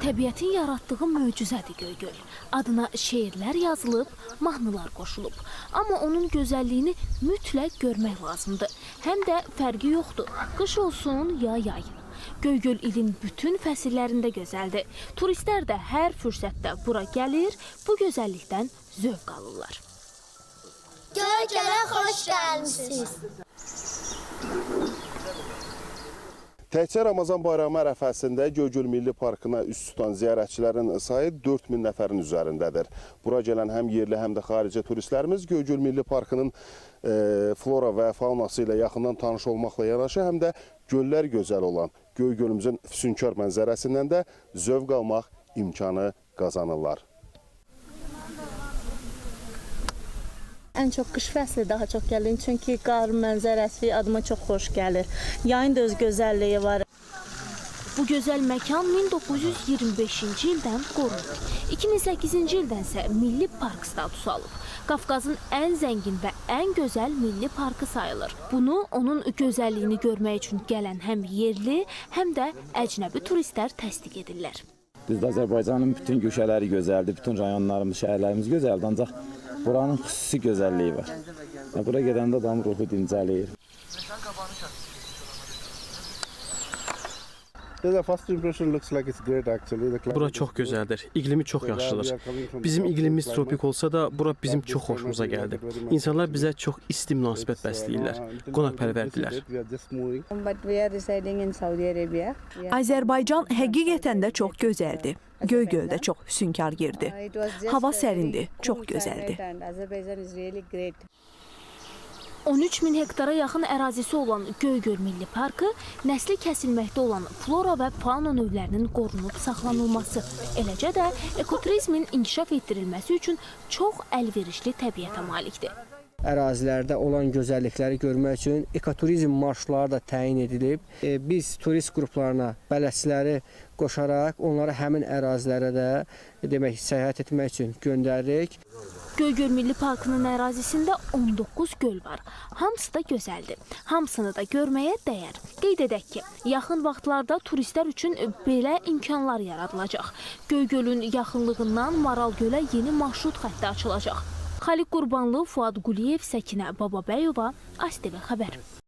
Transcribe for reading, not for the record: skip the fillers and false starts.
Təbiətin yaratdığı möcüzədir Göygöl. Adına şeirlər yazılıb, mahnılar qoşulub. Amma onun gözəlliyini mütləq görmək lazımdır. Həm də fərqi yoxdur. Qış olsun ya yay. Göygöl ilin bütün fəsillərində gözəldir. Turistlər də hər fürsətdə bura gəlir, bu gözəllikdən zövq alırlar. Göygölə xoş gəlmisiniz. Təkcə Ramazan bayramı ərəfəsində Göygöl Milli Parkına üz tutan ziyarətçilərin sayı 4000 nəfərin üzərindədir. Bura gələn həm yerli, həm də xarici turistlərimiz Göygöl Milli Parkının flora və faunası ilə yaxından tanış olmaqla yanaşı, həm də göllər gözəl olan Göygölümüzün füsunkar mənzərəsindən də zövq almaq imkanı qazanırlar. Ən çox qış fəsli daha çox gəlir, çünki qar mənzərəsi adıma çox xoş gəlir. Yayın da öz gözəlliyi var. Bu gözəl məkan 1925-ci ildən qorunur. 2008-ci ildən isə Milli Park statusu alıb. Qafqazın ən zəngin və ən gözəl milli parkı sayılır. Bunu onun gözəlliyini görmək üçün gələn həm yerli, həm də əcnəbi turistlər təsdiq edirlər. Bizdə Azərbaycanın bütün güşələri gözəldir, bütün rayonlarımız, şəhərlərimiz gözəldir, ancaq buranın xüsusi gözəlliyi var. Bura gedəndə adamın ruhu dincəlir. Bura çox gözəldir, iqlimi çox yaxşıdır. Bizim iqlimimiz tropik olsa da, bura bizim çox xoşumuza gəldi. İnsanlar bizə çox isti münasibət bəsləyirlər, qonaqpərvərdirlər. Azərbaycan həqiqətən də çox gözəldir. Göygöl də çox füsunkar yerdir. Hava sərindir, çox gözəldir. 13 min hektara yaxın ərazisi olan Göygöl Milli Parkı nəsli kəsilməkdə olan flora və fauna növlərinin qorunub saxlanılması, eləcə də ekoturizmin inkişaf etdirilməsi üçün çox əlverişli təbiətə malikdir. Ərazilərdə olan gözəllikləri görmək üçün ekoturizm marşruları da təyin edilib. Biz turist qruplarına bələdçiləri qoşaraq onları həmin ərazilərə də səyahət etmək üçün göndəririk. Göygöl Milli Parkının ərazisində 19 göl var. Hamısı da gözəldir. Hamısını da görməyə dəyər. Qeyd edək ki, yaxın vaxtlarda turistlər üçün belə imkanlar yaradılacaq. Göygölün yaxınlığından Maral gölə yeni marşrut xətti açılacaq. Xaliq Qurbanlı, Fuad Quliyev, Səkinə Bababəyova, ASTV xəbər.